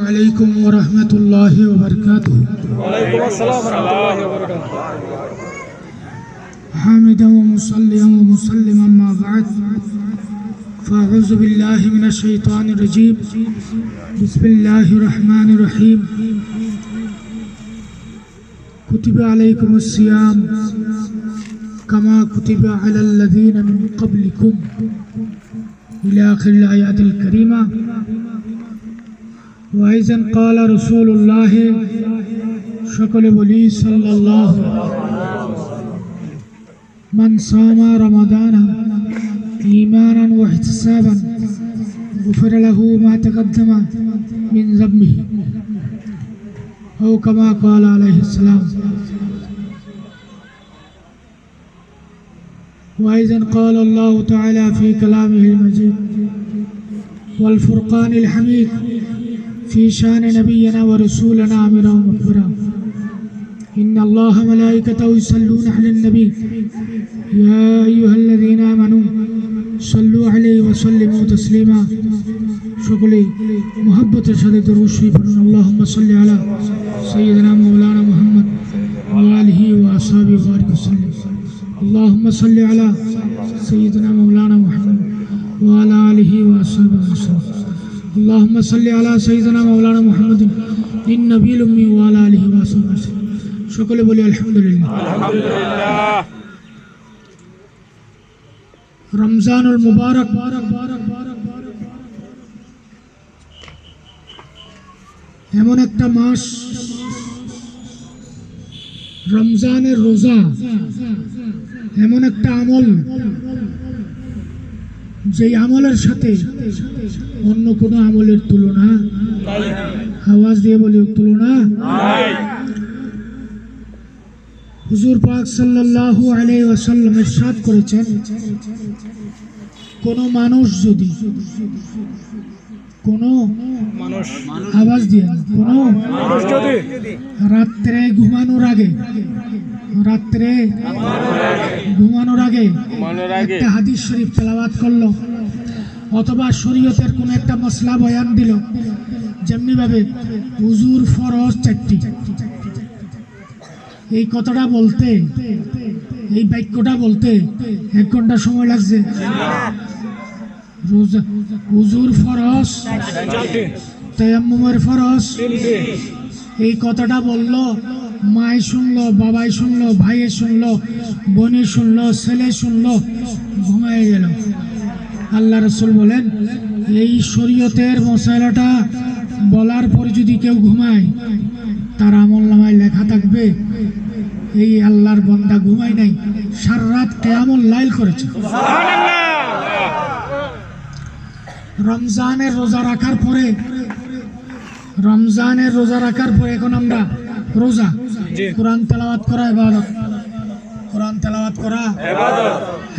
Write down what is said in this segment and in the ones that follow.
عليكم ورحمة الله وبركاته. وعليكم السلام ورحمة الله وبركاته. حامدا ومصليا ومسلما ما بعد، فأعوذ بالله من الشيطان الرجيم. بسم الله الرحمن الرحيم. كتب عليكم الصيام كما كتب على الذين من قبلكم إلى آخر الآيات الكريمة. وأيضا قال رسول الله সকলে বলি সাল্লাল্লাহু من صام رمضان إيمانا واحتسابا غفر له ما تقدم من ذنبه أو كما قال عليه السلام. وأيضا قال الله تعالى في كلامه المجيد والفرقان الحميد في شان نبينا ورسولنا أمرا ومغفرا إن الله ملائكته يصلون على النبي يا أيها الذين آمنوا صلوا عليه وسلموا تسليما. সকলে মুহাব্বতের সাথে দরুদ শরীফ পড়ুন। اللهم صل على سيدنا مولانا محمد وآله وأصحابه وبارك وسلم. اللهم صل على سيدنا مولانا محمد وعلى آله وأصحابه وسلم. اللهم صل على سيدنا مولانا محمد النبي الأمي وعلى آله وأصحابه وسلم. সকলে বলি আলহামদুলিল্লাহ। আলহামদুলিল্লাহ। রমজানুল মুবারক এমন একটা মাস, রমজানের রোজা এমন একটা আমল, যেই আমলের সাথে অন্য কোনো আমলের তুলনা, আওয়াজ দিয়ে বলি তুলনা। হুজুর পাক সাল্লাল্লাহু আলাইহি ওয়াসাল্লাম ইরশাদ করেছেন, কোন মানুষ যদি আওয়াজ দিয়ে রাত্রে ঘুমানোর আগে একটা হাদিস শরীফ তেলাওয়াত করলো, অথবা শরীয়তের কোন একটা মসলা বয়ান দিল, যেমনি ভাবে হুজুর ফরজ 4টি, এই কথাটা বলতে, এই বাক্যটা বলতে 1 ঘন্টা সময় লাগছে। হুজুর ফরজ, তায়াম্মুমের ফরজ, এই কথাটা বললো, মাই শুনলো, বাবাই শুনলো, ভাইয়ে শুনলো, বোনে শুনলো, ছেলে শুনলো, ঘুমায় গেল। আল্লাহ রাসূল বলেন, এই শরীয়তের মশালাটা বলার পরে যদি কেউ ঘুমায়, তার আমলনামায় লেখা থাকবে এই আল্লাহর বান্দা ঘুমায় নাই, সারা রাত কিয়ামুল লাইল করেছে। রমজানের রোজা রাখার পরে এখন আমরা রোজা, কোরআন তেলাওয়াত করা ইবাদত, কোরআন তেলাওয়াত করা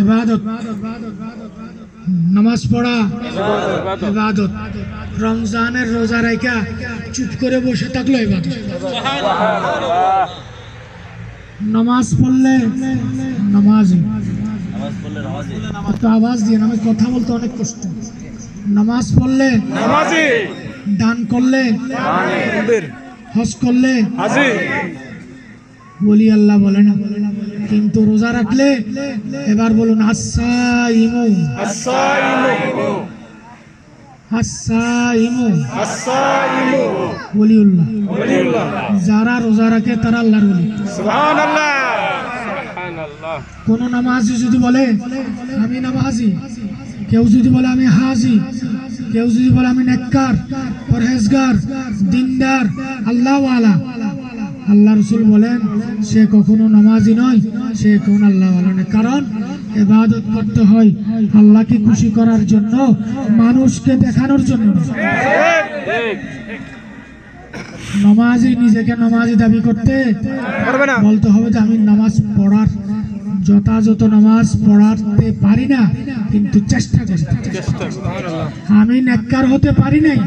ইবাদত, নামাজ পড়া ইবাদত। রমজানের রোজা রাখা চুপ করে বসে থাকলো ইবাদত। নামাজ পড়লে নামাজি, আওয়াজ দিয়ে আমি কথা বলতে অনেক কষ্ট। নামাজ পড়লে নামাজি, দান করলে হজ করলে হাজি, বলি আল্লাহ বলে না। কিন্তু রোজা রাখলে, এবার বলুন আস-সাইমু, ওলিউল্লাহ। যারা রোজা রাখে তারা আল্লাহর ওলি। সুবহানাল্লাহ। কোন নামাজি যদি বলে আমি নামাজি, কেউ যদি বলে আমি হাজি, কেউ যদি বলে আমি নেককার, পরহেজগার, দিনদার, আল্লাহওয়ালা, আল্লাহ রাসূল বলেন সে কখনো নামাজি নয়, সে কোন আল্লাহওয়ালা নয়। কারণ ইবাদত করতে হয় আল্লাহকে খুশি করার জন্য, মানুষকে দেখানোর জন্য। নামাজি নিজেকে নামাজি দাবি করতে পারবে না, বলতে হবে যে আমি নামাজ পড়ার, যথাযথ নামাজ পড়াতে পারি না, কিন্তু চেষ্টা করি। আমি নেককার হতে পারি নাই,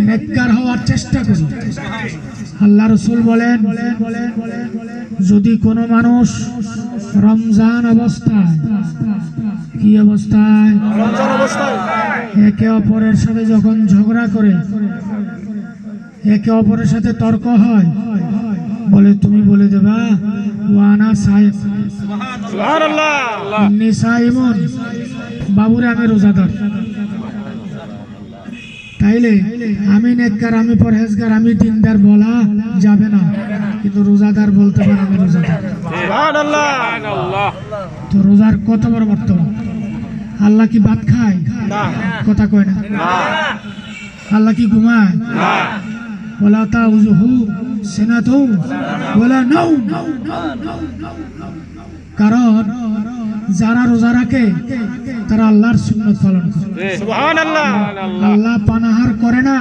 নেককার হওয়ার চেষ্টা করি। আল্লাহ রাসূল বলেন, যদি কোনো মানুষ রমজান অবস্থায়, কি অবস্থায়, একে অপরের সাথে যখন ঝগড়া করে, একে অপরের সাথে তর্ক হয়, বলে তুমি বলে দেবা ওয়ানা সাইম সুবহানাল্লাহ ইন্নী সাইমুন, বাবুরে আমি রোজাদার। তাইলে আমি নেককার, আমি পরহেজগার, আমি দিনদার বলা যাবে না, কিন্তু রোজাদার বলতে পারে আমি রোজাদার। সুবহানাল্লাহ তো রোজার কত বড় মর্তবা। আল্লাহ কি ভাত খায়? না কথা কয় না। আল্লাহ কি ঘুমায়? না ওয়ালা তাউযুহু সিনাতুম ওয়ালা নাওম। কারণ যারা রোজা রাখে তারা আল্লাহর সুন্নাত পালন করে। সুবহানাল্লাহ আল্লাহ পানাহার করে না,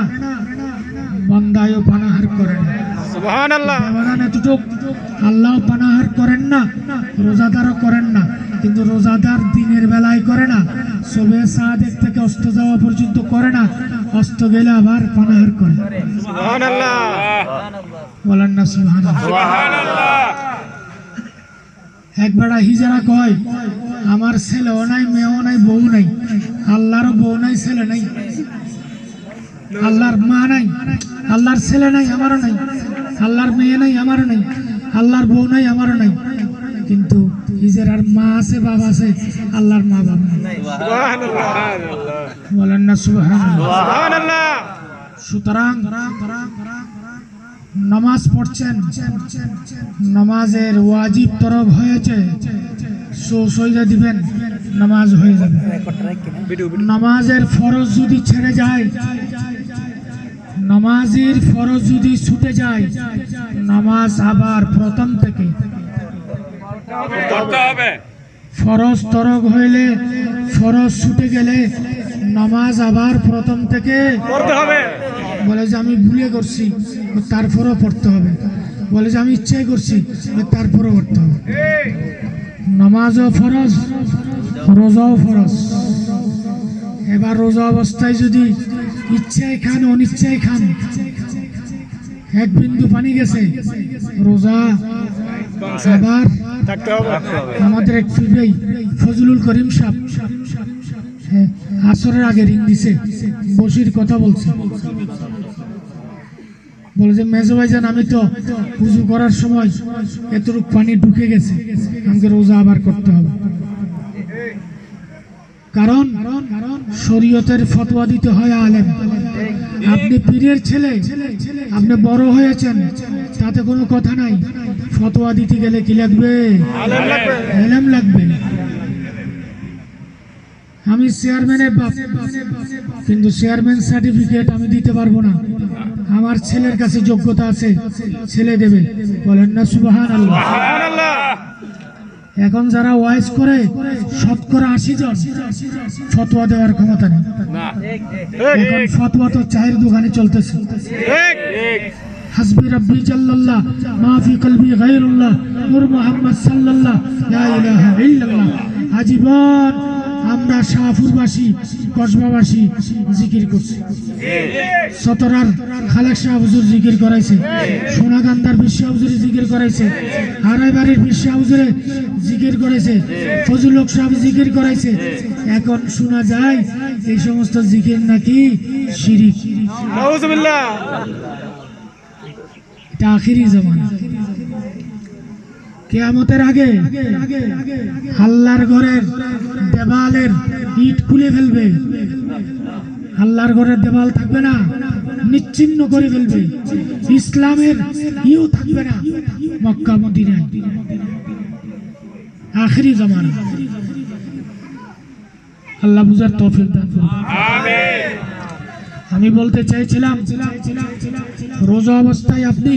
বান্দায়ও পানাহার করে না। সুবহানাল্লাহ ব্যবধান এতটুক, আল্লাহ পানাহার করেন না, রোজাদারও করেন না, কিন্তু রোজাদার দিনের বেলায় করে না, সবে সাদেক থেকে অস্ত যাওয়া পর্যন্ত করে না, অস্ত গেলে আবার পানাহার করে। সুবহানাল্লাহ বলেন না সুবহানাল্লাহ। সুবহানাল্লাহ একবার হিজরা কয় আমার ছেলেও নাই, মেয়েও নাই, বউ নাই। আল্লাহরও বউ নাই, ছেলে নাই, আল্লাহর মা নাই, আল্লাহর ছেলে নাই, আমারও নাই, আল্লাহর মেয়ে নাই, আমারও নাই, আল্লাহর বউ নাই, আমারও নাই, কিন্তু হিজরার মা আছে, বাবা আছে, আল্লাহর মা বাবা নাই। সুবহানাল্লাহ বলেন না সুবহানাল্লাহ। সুবহানাল্লাহ সুতরাং নামাজ পড়ছেন, নামাজের ওয়াজিব তরফ হয়েছে, সইদা দিবেন, নামাজ হয়ে যাবে। নামাজের ফরজ যদি ছেড়ে যায়, নামাজের ফরজ যদি ছুটে যায়, নামাজ আবার প্রথম থেকে। করতে হবে ফরজ তরক হইলে, ফরজ ছুটে গেলে নামাজ আবার প্রথম থেকে করতে হবে বলে যে আমি ভুলে করছি, তারপরও পড়তে হবে। বলে যে আমি ইচ্ছাই করছি, তারপরও পড়তে হবে। নামাজও ফরজ, রোজাও ফরজ। এবার রোজা অবস্থায় যদি ইচ্ছায় খান, অনিচ্ছায় খান, এক বিন্দু পানি গেছে, রোজা আবার থাকতে হবে আমাদের এক ফিরবেই ফজলুল করিম সাহেব আসরের আগে রিং দিছে, বসির কথা বলছে, বলে যে মেজো ভাইজান আমি তো উজু করার সময় এতটুকু পানি ঢুকে গেছে, আমাকে রোজা আবার করতে হবে। কারণ শরীয়তের ফতোয়া দিতে হয় আলেম। আপনি পীরের ছেলে, আপনি বড় হয়েছেন, তাতে কোনো কথা নাই। ফতোয়া দিতে গেলে কি লাগবে? আলেম লাগবে। আমি চেয়ারম্যানের বাপ, কিন্তু চেয়ারম্যান সার্টিফিকেট আমি দিতে পারবো না। আমার ছেলের কাছে যোগ্যতা আছে, ছেলে দেবে। বলেন না সুবহানাল্লাহ। সুবহানাল্লাহ এখন যারা ওয়াইজ করে শতকরা 80 জন ফতোয়া দেওয়ার ক্ষমতা নেই। না এখন ফতোয়া তো চায়ের দোকানে চলতেছে। ঠিক হাসবি রাব্বি জাল্লাল্লাহ মা ফি কলবি গায়রুল্লাহ নূর মুহাম্মদ সাল্লাল্লাহ লা ইলাহা ইল্লাল্লাহ। আজীবন আমরা শাহপুরবাসী, কসবাবাসী জিকির করছি। সতরার খালেক শাহ হুজুর জিকির করাইছে, সোনাগান্ধার বিশ্ব হুজুরে জিকির করাইছে, হারাইবাড়ির বিশ্ব হুজুরে জিকির করেছে, ফজলুল হক সাহেব জিকির করাইছে। এখন শোনা যায় এই সমস্ত জিকির নাকি শিরিক। নাউজুবিল্লাহ এটা আখিরি জামানা। কিয়ামতের আগে আল্লাহর ঘরের দেওয়ালের ইট খুলে ফেলবে, আল্লাহর ঘরের দেওয়াল থাকবে না, নিচ্ছিন্ন করে ফেলবে। ইসলামের ইউ থাকবে না মক্কা মদিনায়। আখিরি জামানা। আল্লাহ বুঝার তৌফিক দান করুন। আমিন আমি বলতে চাইছিলাম, রোজা অবস্থায় আপনি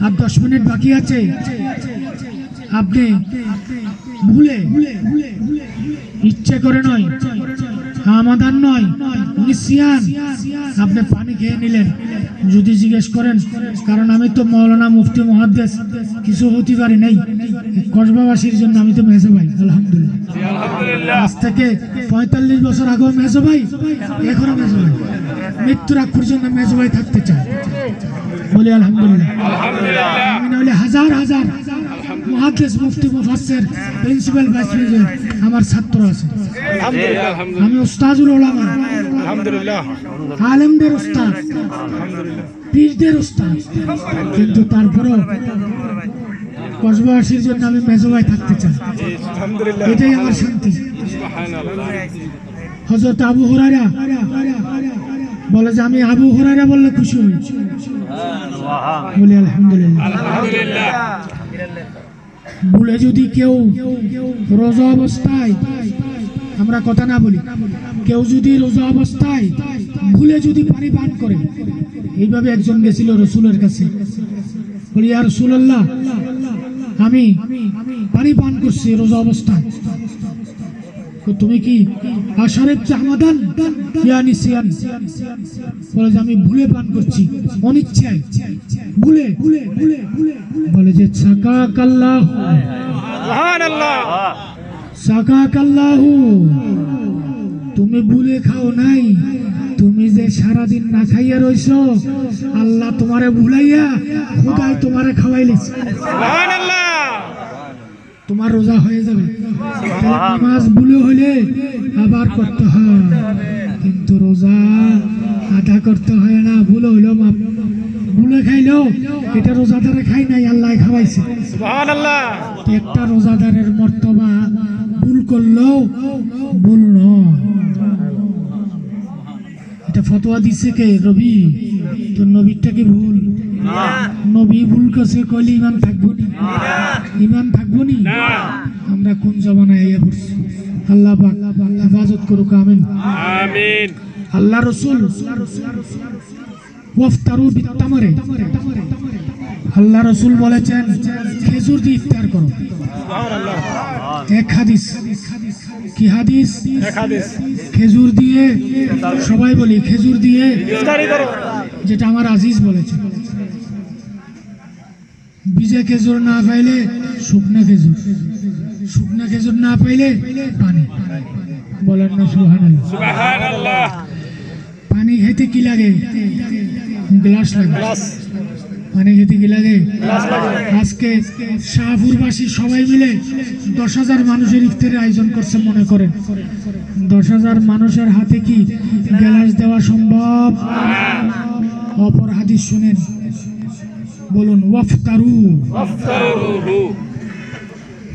আর 10 মিনিট বাকি আছে, আপনি ভুলে ইচ্ছে করে নয়, আমাদান নয়, নিসিয়ান আপনি পানি খেয়ে নিলেন। যদি জিজ্ঞেস করেন, কারণ আমি তো মৌলানা মুফতি মুহাদ্দিস কিছু হতে পারি নাই, কসবাবাসীর জন্য আমি তো মেজো ভাই আলহামদুলিল্লাহ। আজ থেকে 45 বছর আগেও মেজো ভাই, এখনো মেজো ভাই, মৃত্যুর আগ পর্যন্ত মেজো ভাই থাকতে চাই। বলি আলহামদুলিল্লাহ। আমি না হলে হাজার হাজার মুহাদ্দিস মুফতি মুফাসসির প্রিন্সিপাল ভাইস প্রেসিডেন্ট আমার ছাত্র আছে। আলহামদুলিল্লাহ আমি উস্তাজুল উলামা, আলহামদুলিল্লাহ আলেমদের উস্তাদ, পীরদের উস্তাদ, কিন্তু তারপরেও কসবাসীর জন্য আমি মেজবাই থাকতে চাই। আলহামদুলিল্লাহ এটাই আমার শান্তি। সুবহানাল্লাহ হযরত আবু হুরায়রা বলে যে আমি আবু হুরায়রা বললে খুশি হই, বলি আলহামদুলিল্লাহ। আলহামদুলিল্লাহ ভুলে যদি কেউ রোজা অবস্থায়, আমরা কথা না বলি, কেউ যদি রোজা অবস্থায় ভুলে যদি পানি পান করে, এইভাবে একজন গেছিল রসুলের কাছে, বলি ইয়া রাসূলুল্লাহ আমি পানি পান করছি রোজা অবস্থায়, তো তুমি কি আশারেব চাহমাদান ইয়া নিসিয়ান, বলে যে আমি ভুলে পান করছি, অনিচ্ছায় ভুলে। বলে যে সাকাকাল্লাহ, সুবহানাল্লাহ সাকাকাল্লাহু, তুমি ভুলে খাও নাই, তুমি যে সারাদিন না খাইয়া রইছো, আল্লাহ তোমারে ভুলাইয়া খোদাই তোমারে খাওয়াইলিছে, সুবহানাল্লাহ তোমার রোজা হয়ে যাবে। নামাজ ভুলে হইলে আবার করতে হয়, কিন্তু রোজা আদা করতে হয় না। ভুলে হইলেও মাপ, ভুলে খাইলেও এটা রোজাদারে খাই নাই, আল্লাহ খাওয়াইছে। সুবহানাল্লাহ একটা রোজাদারের মর্তবা ভুল করলেও ভুল নয়। এটা ফতোয়া দিছে কে? রবি। তো নবীরটা কি ভুল? নবী ভুল করছে কইলে ইমান থাকবো নি? ইমান থাকবো নি? আমরা কোন জমানায় আইয়া পড়ছি? আল্লাহ পাক হেফাজত করুক, আমিন আমিন আল্লাহ রসুল ওয়াফতারু বিত্তামরে, আল্লাহ রসুল বলেছেন খেজুর দিয়ে ইফতার করো। সুবহানাল্লাহ এক হাদিস, কি হাদিস? এক হাদিস খেজুর দিয়ে, সবাই বলি খেজুর দিয়ে ইফতারি করো। যেটা আমার আজিজ বলেছে, ভিজে খেজুর না পাইলে শুকনা খেজুর, শুকনা খেজুর না পাইলে পানি। বলেন না সুবহানাল্লাহ। সুবহানাল্লাহ পানি খেতে কি লাগে? গ্লাস লাগে। গ্লাস পানি খেতে কি লাগে? গ্লাস লাগে। আজকে শাহপুরবাসী সবাই মিলে 10,000 মানুষের ইফতারের আয়োজন করছে। মনে করেন 10,000 মানুষের হাতে কি গ্লাস দেওয়া সম্ভব? অপর হাদিস শুনেন, বলুন ওয়াফতারু, আফতারুহু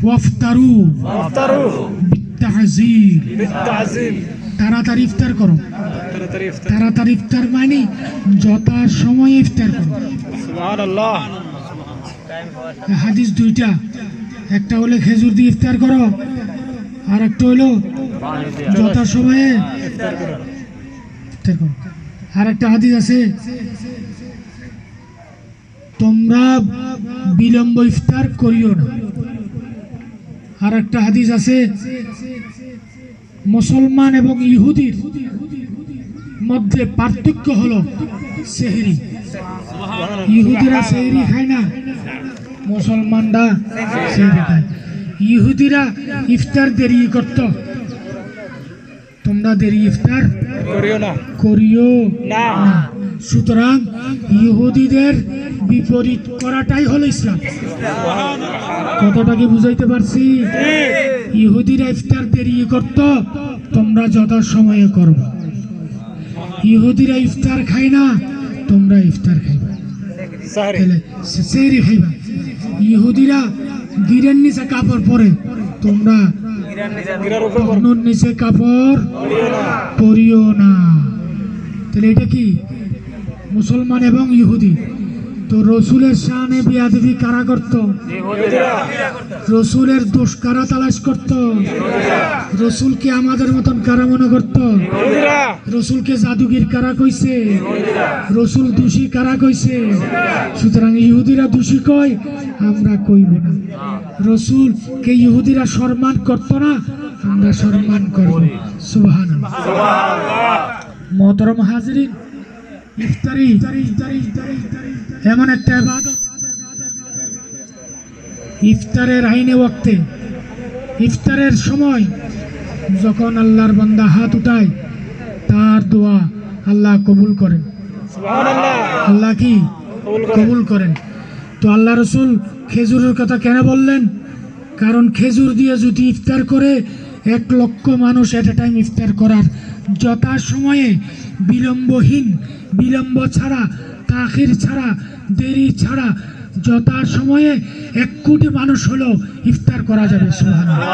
ওয়াফতারু আফতারুহু বিত্তাহজির, বিতাজিম। তাড়াতাড়ি ইফতার করো। তাড়াতাড়ি ইফতার। তাড়াতাড়ি ইফতার মানে যথা সময়ে ইফতার করো। সুবহানাল্লাহ হাদিস দুইটা, একটা হলো খেজুর দিয়ে ইফতার করো, আর একটা হলো যথা সময়ে ইফতার করো। আর একটা হাদিস আছে, তোমরা বিলম্ব ইফতার করিও না। আর একটা হাদিস আছে, মুসলমান এবং ইহুদির মধ্যে পার্থক্য হলো সেহরি। ইহুদিরা সেহরি খায় না, মুসলমানরা সেহরি খায়। ইহুদিরা ইফতার দেরি করত, তোমরা দেরি ইফতার করিও না। করিও না। না। সুতরাং ইহুদিদের বিপরীত করাটাই হলো ইসলাম। কতটা কি বুঝাইতে পারছি? ইহুদিরা ইফতার দেরি করত, তোমরা যথা সময়ে করবে। ইহুদিরা ইফতার খায় না, তোমরা ইফতার খাইবা, সাহরি তাহলে সেহরি খাইবা। ইহুদিরা গিরের নিচে কাপড় পরে, তোমরা গিরার উপর করো। তখনুর নিচে কাপড় করিও না। পরিও না। তাহলে এটা কি? মুসলমান এবং ইহুদি। তো রসুলের শানে বিয়াদবি কারা করত? ইহুদিরা। রসুলের দোষ কারা তালাশ করত? রসুলকে আমাদের মতন কারা মনে করত? ইহুদিরা। রসুলকে জাদুগির কারা কইছে? রসুল দোষী কারা কইছে? সুতরাং ইহুদিরা দোষী কয়, আমরা কইব না। রসুলকে ইহুদিরা সম্মান করত না, আমরা সম্মান করব। সুবহানাল্লাহ। মোহতরম হাজিরিন, ইফতারি এমন একটা ইবাদত, ইফতারের আইনে ওয়াক্তে, ইফতারের সময় যখন আল্লাহর বান্দা হাত উঠায়, তার দোয়া আল্লাহ কবুল করেন। সুবহানাল্লাহ আল্লাহ কি কবুল করেন। কবুল করেন। তো আল্লাহ রসুল খেজুরের কথা কেন বললেন? কারণ খেজুর দিয়ে যদি ইফতার করে 1 লক্ষ মানুষ এট এ টাইম ইফতার করার যথা সময়ে বিলম্বহীন, বিলম্ব ছাড়া, তাখির ছাড়া, দেরি ছাড়া যথা সময়ে 1 কোটি মানুষ হলো ইফতার করা যাবে। সুবহানাল্লাহ।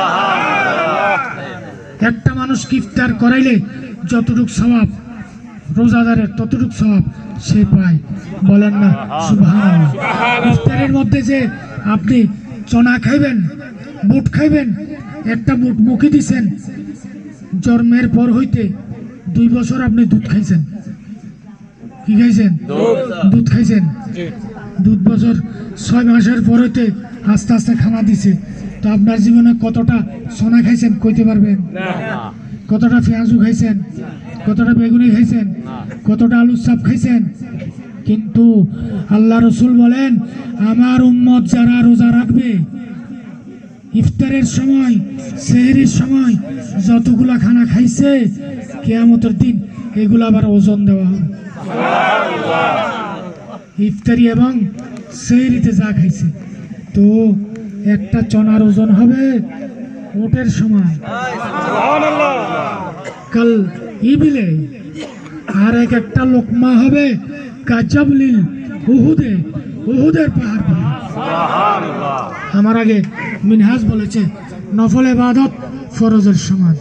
একটা মানুষকে ইফতার করাইলে যতটুকু সওয়াব রোজাদারের ততটুকু সওয়াব সে পায়। বলেন না সুবহানাল্লাহ। ইফতারের মধ্যে যে আপনি চনা খাইবেন, বুট খাইবেন, একটা বুট মুখে দিছেন, জন্মের পর হইতে 2 বছর আপনি দুধ খাইছেন। কি খাইছেন? দুধ খাইছেন। 2 বছর 6 মাসের পর হইতে আস্তে আস্তে খানা দিছে। তো আপনার জীবনে কতটা সোনা খাইছেন কইতে পারবেন? কতটা পেঁয়াজু খাইছেন? কতটা বেগুনি খাইছেন? কতটা আলুর চাপ খাইছেন? কিন্তু আল্লাহ রসুল বলেন, আমার উম্মত যারা রোজা রাখবে, ইফতারের সময়, সেহরির সময় যতগুলা খানা খাইছে, কিয়ামতের দিন এগুলো আবার ওজন দেওয়া হবে। ইফতারি এবং সেহরিতে যা খাইছে, তো একটা চনার ওজন হবে উটের সমান কাল ইবিলে, আর একটা লোকমা হবে কাজাবলিল উহুদে, উহুদের পাহাড় বলে। আমার আগে মিনহাজ বলেছে নফল ইবাদত ফরজের সমান,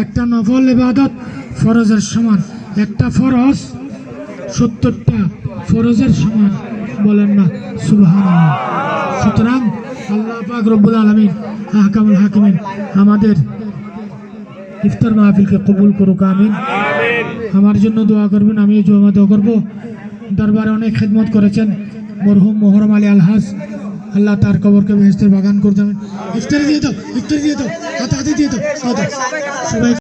একটা নফল ইবাদত ফরজের সমান, একটা ফরজ 70টা ফরজের সমান। বলেন না সুবহানাল্লাহ। সুতরাং আল্লাহ পাক রব্বুল আলামিন আহকামুল হাকিমিন আমাদের ইফতার মাহফিলকে কবুল করুক, আমিন। আমার জন্য দোয়া করবেন, আমি জমা দোয়া করবো। দরবারে অনেক খেদমত করেছেন মরহুম মোহরম আলী আলহাজ, আল্লাহ তার কবরকে বেহেশতের বাগান করে দেবেন। ইফতারি দিয়ে দাও, ইফতারি দিয়ে দাও, হাতে হাতে দিয়ে দাও, সবাই